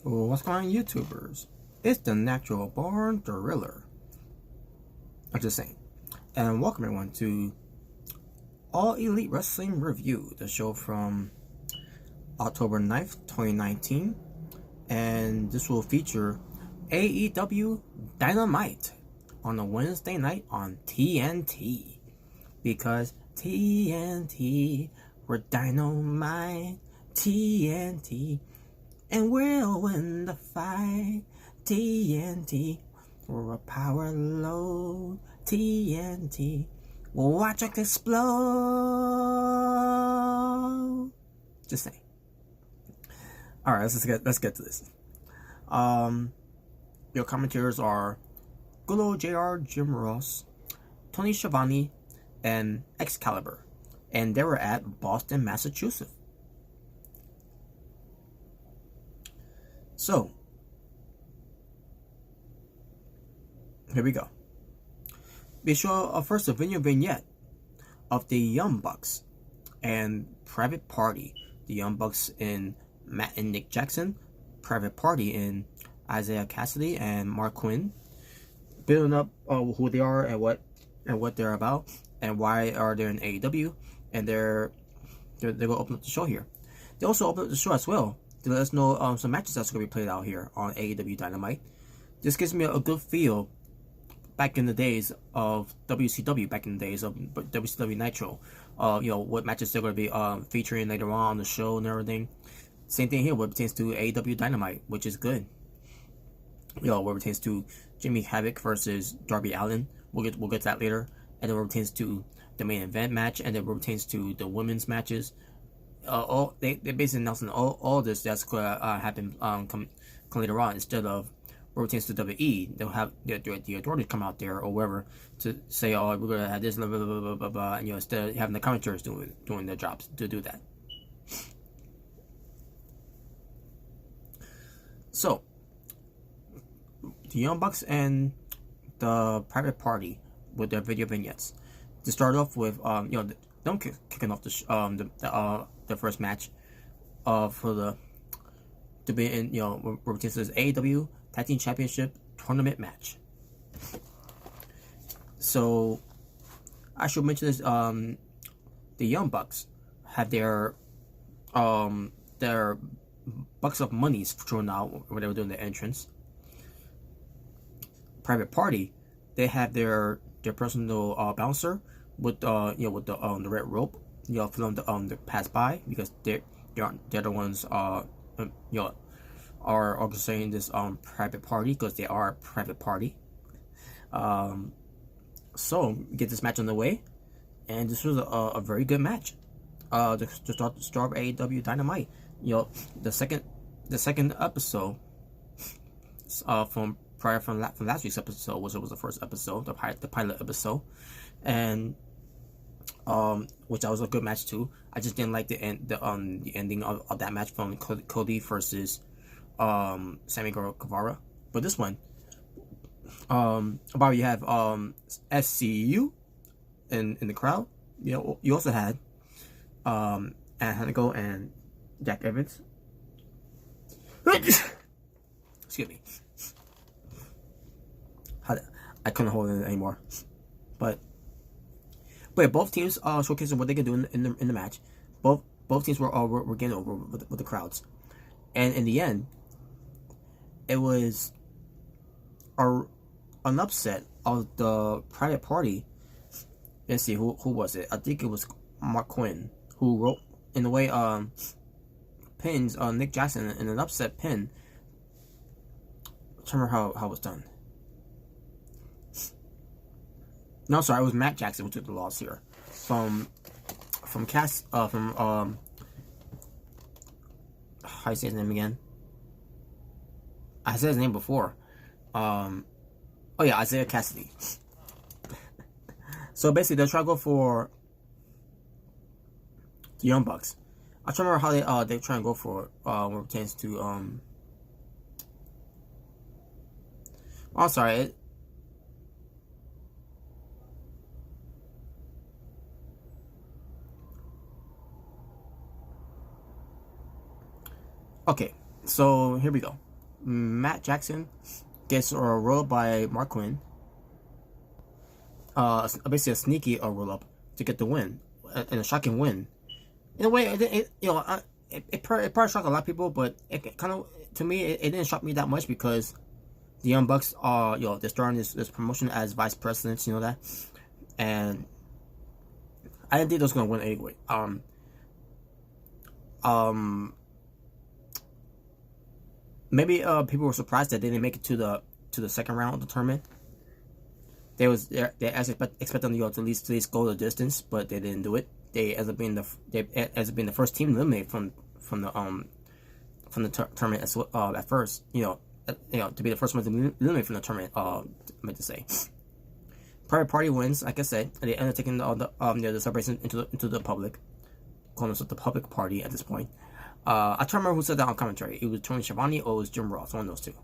What's going on, YouTubers? It's the Natural Born Thriller. I'm just saying. And welcome everyone to All Elite Wrestling Review, the show from October 9th, 2019. And this will feature AEW Dynamite on a Wednesday night on TNT. Because TNT, we're dynamite, TNT. And we'll win the fight, TNT. We're a power load, TNT. We'll watch it explode. Just saying. Alright, let's get to this. Your commentators are good old JR Jim Ross, Tony Schiavone, and Excalibur. And they were at Boston, Massachusetts. So, here we go. We show first a video vignette of the Young Bucks and Private Party. The Young Bucks in Matt and Nick Jackson, Private Party in Isaiah Cassidy and Mark Quinn, building up who they are and what they're about and why are they in AEW, and they're gonna open up the show here. They also open up the show as well to let us know some matches that's going to be played out here on AEW Dynamite. This gives me a good feel back in the days of WCW, back in the days of WCW Nitro. What matches they're going to be featuring later on the show and everything. Same thing here what pertains to AEW Dynamite, which is good. What pertains to Jimmy Havoc versus Darby Allin, we'll get to that later. And then what pertains to the main event match, and then what pertains to the women's matches. They basically announcing all this that's gonna happen come later on, instead of what pertains to WWE. They'll have the authorities come out there or wherever to say, oh, we're gonna have this, blah blah blah blah blah, blah, and instead of having the commentators doing their jobs to do that. So the Young Bucks and the Private Party with their video vignettes. To start off with, them kicking off the first match to be in, where it says AEW Tag Team Championship Tournament match. So I should mention this, the Young Bucks had their bucks of monies thrown out when they were doing the entrance. Private Party, they had their personal bouncer with the red rope, for them to pass by, because they're the ones are orchestrating this Private Party, because they are a private party. So get this match on the way, and this was a very good match. To start AEW Dynamite, the second episode from last week's episode, which was the first episode, the pilot episode, and which was a good match too. I just didn't like the ending of that match from Cody versus Sammy Guevara. But this one, about you have SCU in the crowd. You also had Anne Hanigo and Jack Evans. Excuse me. I couldn't hold it anymore. But both teams showcasing what they can do in the match. Both teams were getting over with the crowds, and in the end, it was an upset of the Private Party. Let's see who was it? I think it was Mark Quinn who wrote in a way pins Nick Jackson in an upset pin. I can't remember how it was done. No, sorry, it was Matt Jackson who took the loss here. How do you say his name again? I said his name before. Isaiah Cassidy. So basically, they're trying to go for the Young Bucks. I can't remember how they try and go for when it pertains to I'm sorry. Okay, so here we go. Matt Jackson gets rolled up by Mark Quinn. Basically a sneaky roll up to get the win, and a shocking win. In a way, it probably shocked a lot of people, but it kind of, to me, it didn't shock me that much because the Young Bucks are, they're starting this promotion as vice presidents, that, and I didn't think they was gonna win anyway. Maybe people were surprised that they didn't make it to the second round of the tournament. They expect them to at least go the distance, but they didn't do it. They ended up being the first team eliminated from the tournament at first. To be the first one to eliminate from the tournament. I meant to say. Private Party wins, like I said, and they end up taking the celebration into the public, calling themselves the public party at this point. I can't remember who said that on commentary. It was Tony Schiavone or it was Jim Ross, one of those two.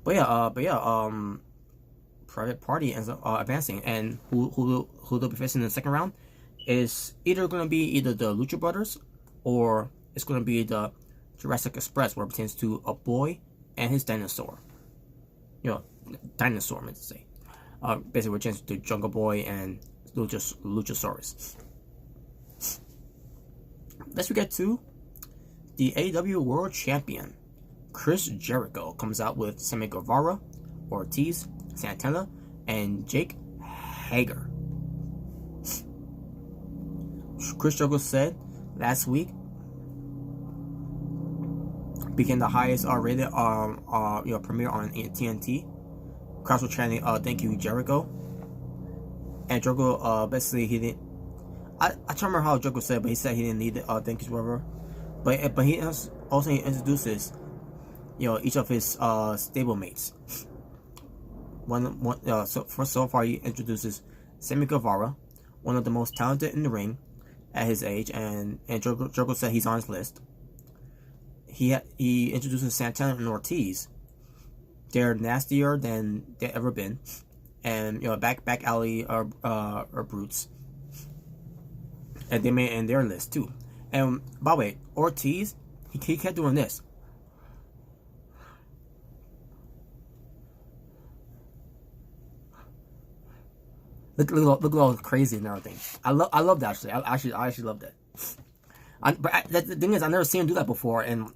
But yeah, Private Party ends up advancing, and who they'll be facing in the second round is either going to be the Lucha Brothers, or it's going to be the Jurassic Express, where it pertains to a boy and his dinosaur. Dinosaur, I meant to say. Basically, we're changing to Jungle Boy and Luchasaurus. Let's get to the AEW World Champion. Chris Jericho comes out with Sammy Guevara, Ortiz, Santana, and Jake Hager. Chris Jericho said last week became the highest rated premiere on TNT. Crowds were chanting "Thank you, Jericho," and Jericho basically he didn't. I can't remember how Jericho said, but he said he didn't need it. Thank you, whatever. But he also introduces each of his stablemates. So far he introduces Sammy Guevara, one of the most talented in the ring at his age, and Jericho said he's on his list. He introduces Santana and Ortiz. They're nastier than they've ever been, and back alley are brutes, and they made in their list too. And by the way, Ortiz he kept doing this. Look at all crazy and everything. I love that actually. I actually love that. But the thing is, I never seen him do that before. In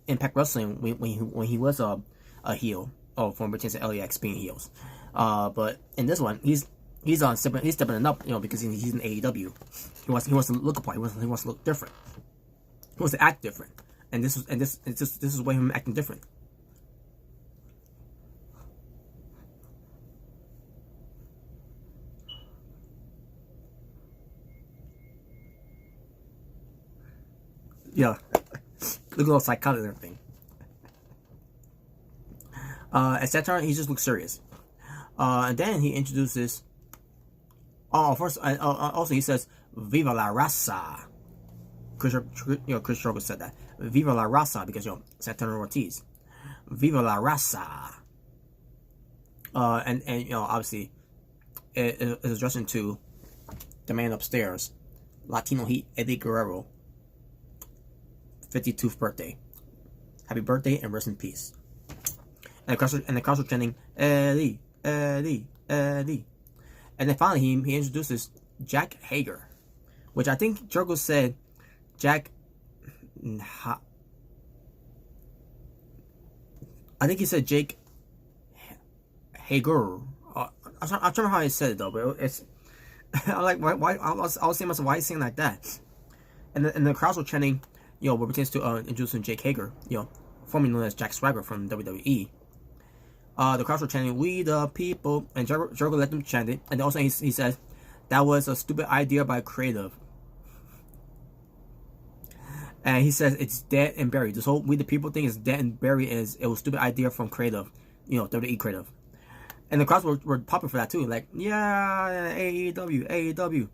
Impact Wrestling when he was a heel, from pertains to LAX being heels. But in this one, he's stepping it up, because he's in AEW. He wants to look apart. He wants to look different. He wants to act different. And this is way him acting different. Yeah, look at all psychotic and everything. At that time, he just looks serious. And then he introduces. Also he says, "Viva la raza." Chris Jericho said that. "Viva la raza," because Santana Ortiz. "Viva la raza." And obviously, it is addressing to the man upstairs, Latino Heat Eddie Guerrero. 52th birthday. Happy birthday and rest in peace. And the crowd were chanting, "Eddie, Eddie, Eddie." And then finally he introduces Jack Hager, which I think Jericho said Jack. I think he said Jake Hager. I'm trying to remember how he said it though, but it's. I'm like, why? I was saying myself, why is he saying like that? And the crowds were chanting. What pertains to introducing Jake Hager, formerly known as Jack Swagger from WWE. The crowds were chanting, "We the people," and Jericho let them chant it. And also he says, "That was a stupid idea by creative." And he says it's dead and buried. This whole "We the people" thing is dead and buried. It was a stupid idea from creative, WWE creative. And the crowds were popping for that too. Like, yeah, AEW,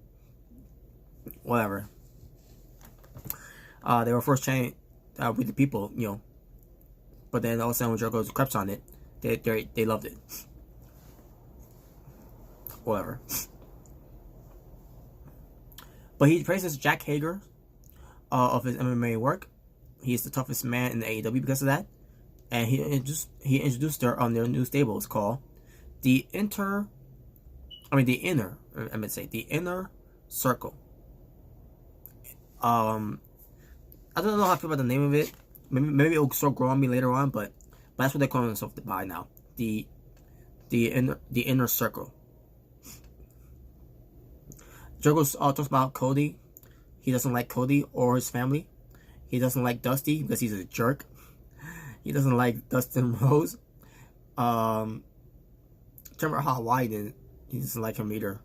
whatever. They were first chanting "We the people," but then all of a sudden when Jericho crept on it, they loved it. Whatever. But he praises Jack Hager of his MMA work, He's the toughest man in the AEW because of that. And he introduced her on their new stable. It's called the Inner Circle. I don't know how I feel about the name of it. Maybe it'll start growing on me later on, but that's what they're calling themselves by now. The Inner Circle. Jericho talks about Cody. He doesn't like Cody or his family. He doesn't like Dusty because he's a jerk. He doesn't like Dustin Rose. Remember how Hawaii didn't. He doesn't like him either.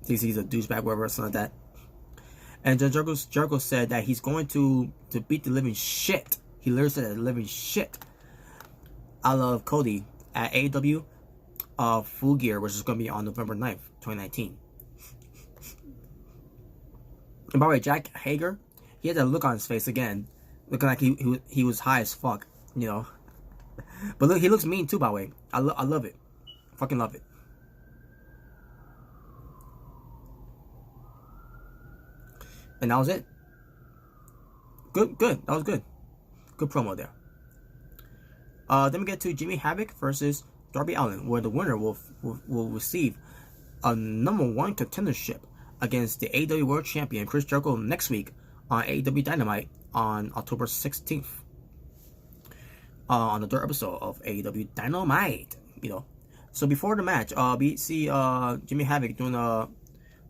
Thinks he's a douchebag, whatever, or something like that. And then Jericho said that he's going to beat the living shit. He literally said that the living shit out of Cody at AEW Full Gear, which is going to be on November 9th, 2019. And by the way, Jack Hager, he had that look on his face again, looking like he was high as fuck, you know. But look, he looks mean too, by the way. I love it. Fucking love it. And that was it. Good. That was good. Good promo there. Then we get to Jimmy Havoc versus Darby Allin, where the winner will receive a #1 contendership against the AEW World Champion Chris Jericho next week on AEW Dynamite on October 16th. On the third episode of AEW Dynamite, you know. So before the match, we see Jimmy Havoc doing a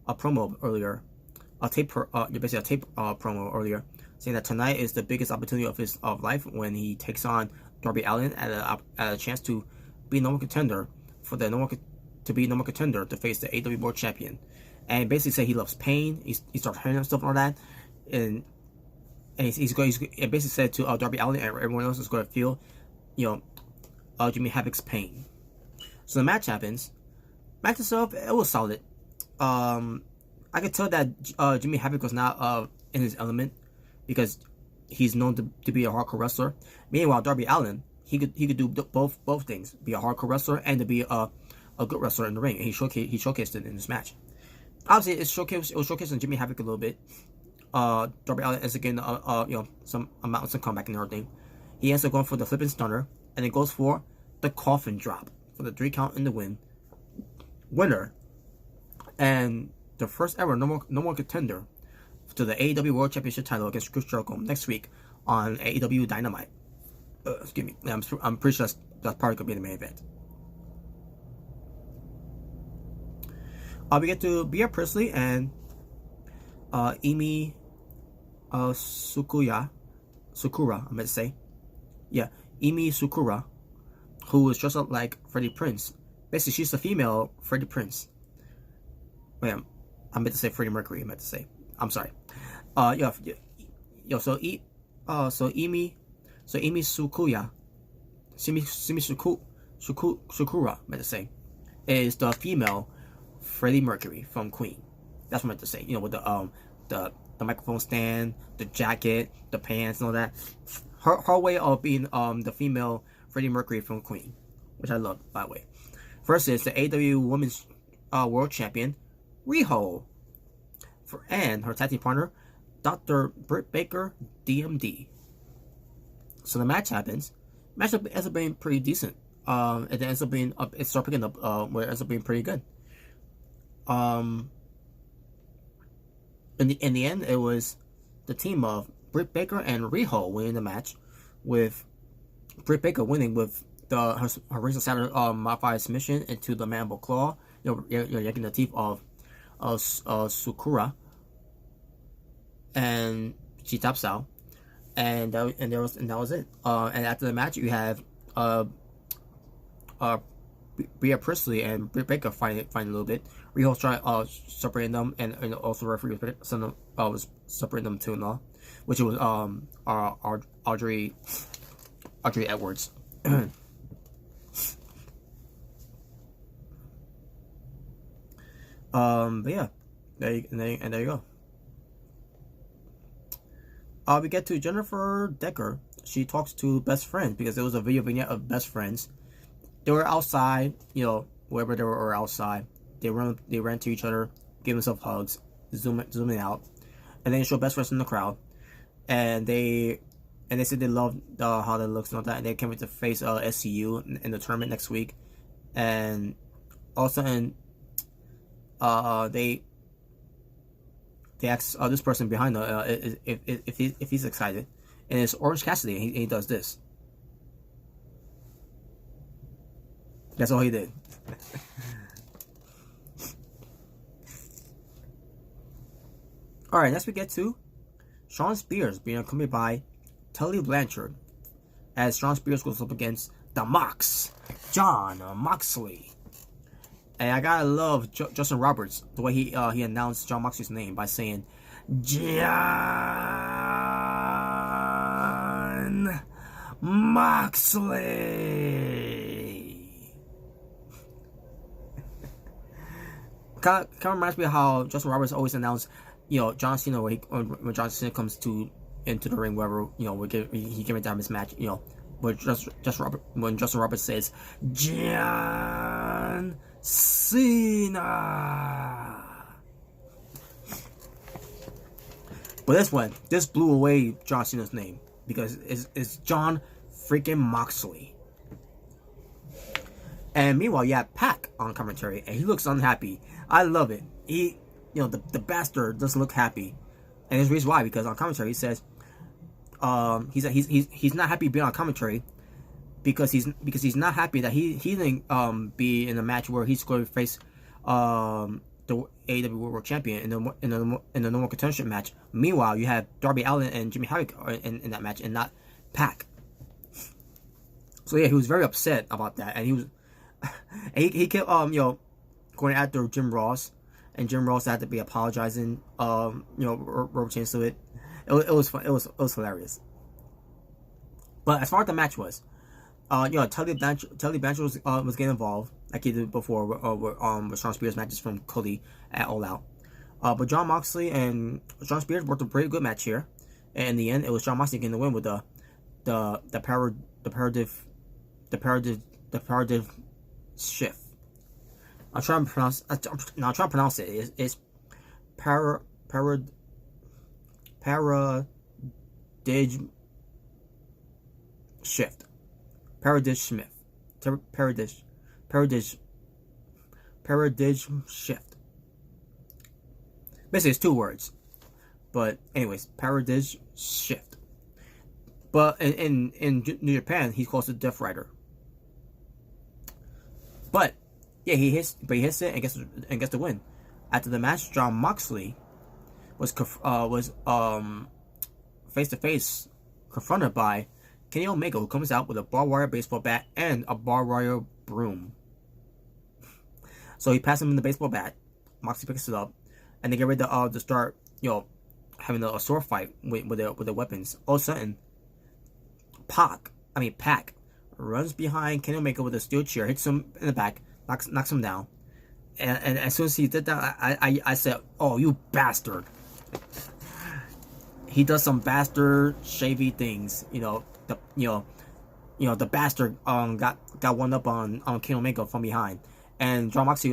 promo earlier. Basically a tape promo earlier, saying that tonight is the biggest opportunity of his life when he takes on Darby Allin at a chance to be number contender to face the AEW World Champion, and basically say he loves pain. He starts hurting himself and all that, and he's basically said to Darby Allin and everyone else is going to feel, you know, Jimmy Havoc's pain. So the match happens. Match itself, it was solid. I could tell that Jimmy Havoc was not in his element because he's known to be a hardcore wrestler. Meanwhile, Darby Allin, he could do both things: be a hardcore wrestler and to be a good wrestler in the ring. And he showcased it in this match. Obviously, it was showcasing Jimmy Havoc a little bit. Darby Allin ends up getting some comeback and everything. He ends up going for the flipping stunner, and it goes for the coffin drop for the 3 count in the winner, and the first ever no more contender to the AEW World Championship title against Chris Jericho next week on AEW Dynamite. Excuse me. I'm pretty sure that's probably going to be the main event. We get to Bea Priestley and Emi Sakura, I meant to say. Yeah, Emi Sakura, who is dressed up like Freddie Prinze. Basically, she's the female Freddie Prinze. Wait, I meant to say Freddie Mercury. I'm sorry. So Emi Sakura, meant to say, is the female Freddie Mercury from Queen. That's what I meant to say. You know, with the microphone stand, the jacket, the pants, and all that. Her way of being the female Freddie Mercury from Queen, which I love, by the way. Versus the AEW Women's World Champion Riho, and her tag team partner, Dr. Britt Baker, DMD. So the match happens. Matchup ends up being pretty decent. It ends up being it starts picking up where it ends up being pretty good. In the end, it was the team of Britt Baker and Riho winning the match, with Britt Baker winning with her recent Saturn modified submission into the mandible claw, yanking the teeth of Sakura, and she taps out, and that was it. And after the match, you have Bea Priestley and Britt Baker fighting a little bit. Riho's trying separating them, and also referee was separating them too and all, which was Audrey Edwards. But yeah, there you go. We get to Jennifer Decker. She talks to best friends because there was a video vignette of best friends. They were outside, wherever they were outside. They ran to each other, gave themselves hugs, zooming out, and then they show best friends in the crowd. and they said they love how that looks and all that, and they came to face SCU in the tournament next week, and also they asked this person behind if he's excited, and it's Orange Cassidy. He does this. That's all he did. All right, next we get to Shawn Spears being accompanied by Tully Blanchard, as Shawn Spears goes up against the Mox, Jon Moxley. And I gotta love Justin Roberts, the way he announced Jon Moxley's name by saying Jon Moxley. Kind of reminds me of how Justin Roberts always announced, John Cena, when John Cena comes into the ring, wherever, he came to have his match, when Justin Roberts says John Cena. But this blew away John Cena's name, because it's Jon freaking Moxley. And meanwhile, you have Pac on commentary, and he looks unhappy. I love it. The bastard doesn't look happy, and there's a reason why. Because on commentary, he says, he's not happy being on commentary, because he's not happy that he didn't be in a match where he's going to face the AEW World Champion in the normal contention match. Meanwhile, you have Darby Allin and Jimmy Havoc in that match, and not Pac. So yeah, he was very upset about that, and he was he kept going after Jim Ross, and Jim Ross had to be apologizing, wrote change to it. It was fun. It was hilarious. But as far as the match was, Tully Blanchard was getting involved like he did before with Shawn Spears matches from Cody at All Out. But Jon Moxley and Shawn Spears worked a pretty good match here, and in the end, it was Jon Moxley getting the win with the paradigm shift. I'm trying to pronounce it. It's paradigm shift. Paradigm shift. Basically, it's two words. But anyways, paradigm shift. But in New Japan, he calls it Death Rider. But yeah, he hits it and gets the win. After the match, Jon Moxley was face to face confronted by Kenny Omega, who comes out with a barbed wire baseball bat and a barbed wire broom. So he passes him the baseball bat. Moxley picks it up, and they get ready to start having a sword fight with their weapons. All of a sudden, Pac runs behind Kenny Omega with a steel chair, hits him in the back, knocks him down, and as soon as he did that, I said, "Oh, you bastard!" He does some bastard shavy things, the bastard got one up on Kenny Omega from behind, and Jon Moxley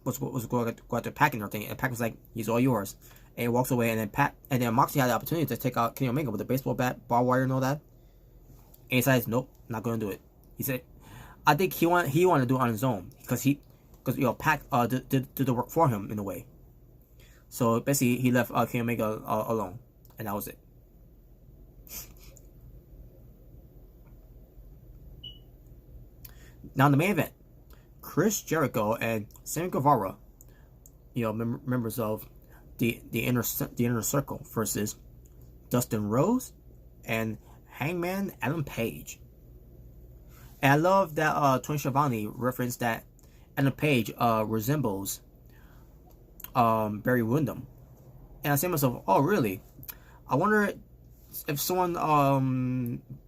was going to Pac and everything, and Pac was like, "He's all yours," and he walks away, and then Moxley had the opportunity to take out Kenny Omega with a baseball bat, barbed wire, and all that. And he says, "Nope, not going to do it." He said, "I think he wanted to do it on his own because Pac did the work for him in a way." So basically, he left Kenny Omega alone, and that was it. Now in the main event, Chris Jericho and Sammy Guevara, members of the inner circle, versus Dustin Rhodes and Hangman Adam Page. And I love that Tony Schiavone referenced that Adam Page resembles Barry Windham. And I say to myself, oh really? I wonder if someone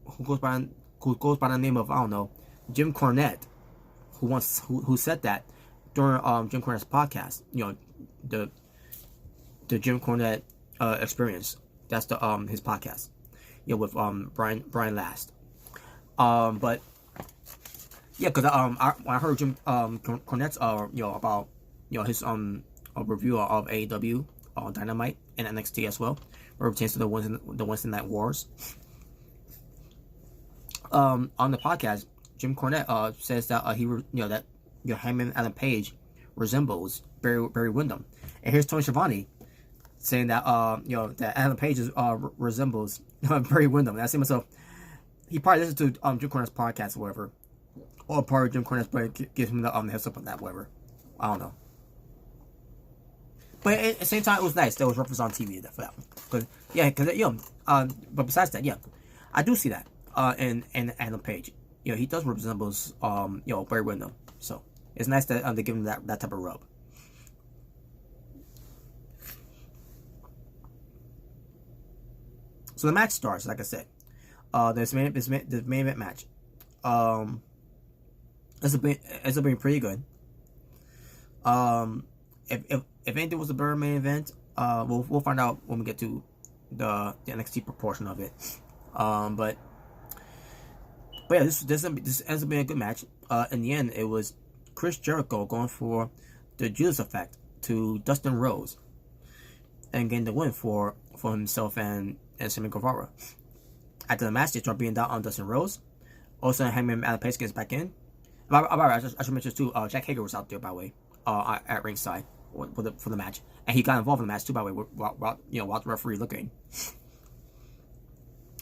who goes by the name of, I don't know, Jim Cornette, who said that during Jim Cornette's podcast, the Jim Cornette experience. That's his podcast. With Brian Last. But yeah, because when I heard Jim Cornette's about his review of AEW Dynamite in NXT as well, where it pertains to the Wednesday Night Wars. On the podcast, Jim Cornette says that that Hangman Adam Page resembles Barry Windham, and here's Tony Schiavone saying that that Adam Page resembles Barry Windham. And I say to myself, he probably listens to Jim Cornette's podcast or whatever, or part of Jim Cornette's gives him the heads up on that, whatever. I don't know. But at the same time, it was nice. There was reference on TV for that one. But besides that, I do see that in Adam Page. He does resembles Barry Windham. So it's nice that they give him that type of rub. So the match starts, like I said. This main event match. It's been pretty good. If anything was a better main event, we'll find out when we get to the NXT proportion of it. But yeah, this ends up being a good match. In the end, it was Chris Jericho going for the Judas effect to Dustin Rhodes and getting the win for himself and Sammy Guevara. After the match, they start being down on Dustin Rhodes. Also, Hangman Adam Page gets back in. I should mention too, Jack Hager was out there, by the way, at ringside for the match, and he got involved in the match too, by the way, while the referee looking.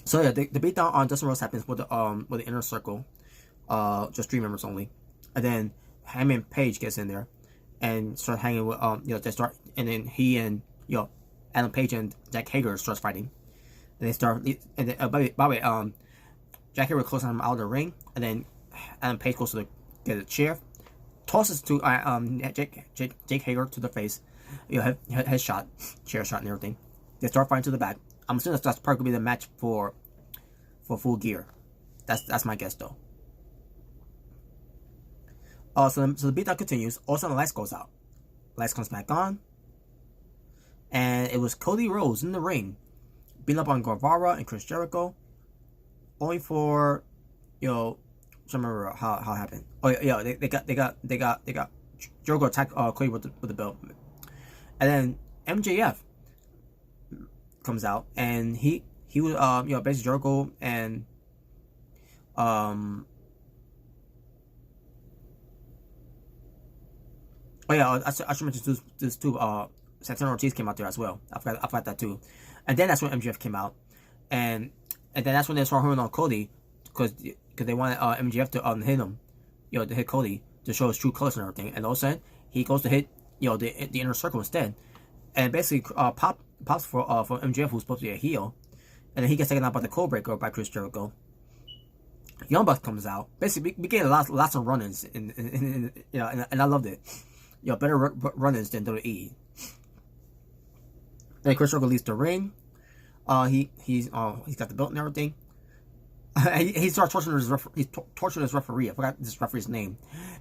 So yeah, the beatdown on Dustin Rhodes happens with the inner circle, just 3 members only, and then Hangman Page gets in there and start hanging with they start, and then he and Adam Page and Jack Hager starts fighting. And they start, and then, by the way, Jack Hager closes him out of the ring, and then Adam Page goes to get a chair, tosses to Jake Hager to the face, head shot, chair shot, and everything. They start fighting to the back. I'm assuming that's probably gonna be the match for Full Gear. That's my guess though. So the beatdown continues. Also, the lights goes out. Lights comes back on, and it was Cody Rhodes in the ring, beating up on Guevara and Chris Jericho, only for I don't remember how it happened. Oh yeah, they got Jericho attack Cody with the belt, and then MJF comes out, and he was basically Jericho and I should mention this too. Santana Ortiz came out there as well. I forgot that too. And then that's when MJF came out, and then that's when they started hurting on Cody, because they wanted MJF to hit him, to hit Cody to show his true colors and everything. And all of a sudden he goes to hit the inner circle instead, and basically pops for MJF, who's supposed to be a heel, and then he gets taken out by the Code Breaker by Chris Jericho. Young Bucks comes out. Basically, we get lots of run-ins, and I loved it. Better run-ins than WWE. Then Chris Jericho leaves the ring. He's got the belt and everything. He starts torturing his referee. I forgot this referee's name.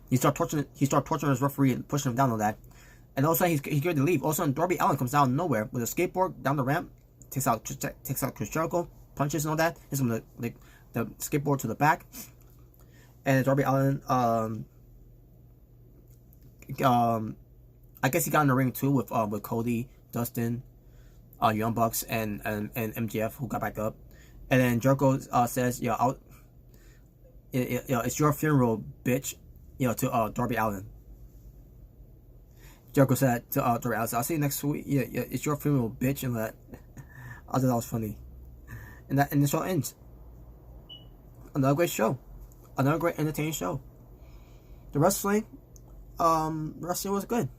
He starts torturing his referee and pushing him down on that. And all of a sudden he's going to leave. All of a sudden Darby Allin comes out of nowhere with a skateboard down the ramp, takes out Chris Jericho, punches and all that, hits him with the skateboard to the back. And Darby Allin, I guess he got in the ring too with Cody, Dustin, Young Bucks, and MJF, who got back up. And then Jericho says, it's your funeral, bitch, to Darby Allin. Jericho said to Darby Allin, I'll see you next week. Yeah, it's your funeral, bitch, and that. I thought that was funny. And the show ends. Another great show. Another great entertaining show. The wrestling was good.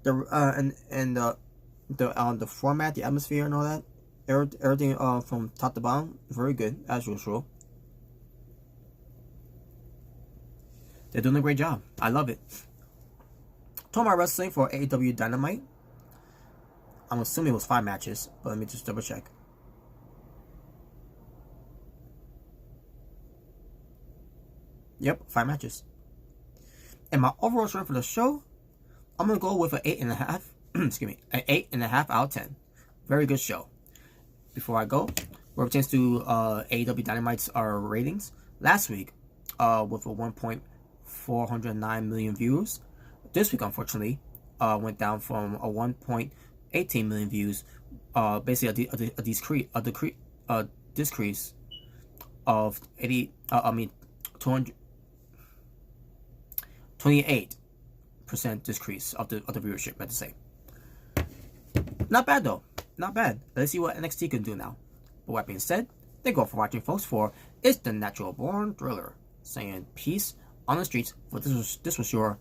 The format, the atmosphere, and all that, everything from top to bottom, very good as usual. They're doing a great job. I love it. Talking about wrestling for AEW Dynamite, I'm assuming it was 5 matches, but let me just double check. Yep, 5 matches. And my overall score for the show, I'm gonna go with an 8.5. Excuse me, an 8.5 out of 10. Very good show. Before I go, we're chance to AEW Dynamite's ratings last week, with a 1.409 million views. This week, unfortunately, went down from a 1.8 18 million views. Basically a decrease of 28% decrease of the viewership. Let's say, not bad though, not bad. Let's see what NXT can do now. But that being said, thank you all for watching, folks. For It's the Natural Born Thriller, saying peace on the streets. For this was your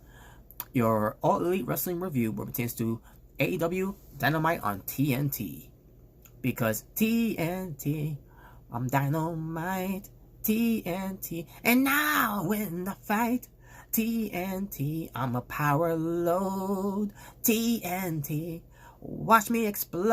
All Elite Wrestling review, where it pertains to AEW Dynamite on TNT. Because TNT, I'm Dynamite, TNT, and now in the fight, TNT, I'm a power load, TNT, watch me explode.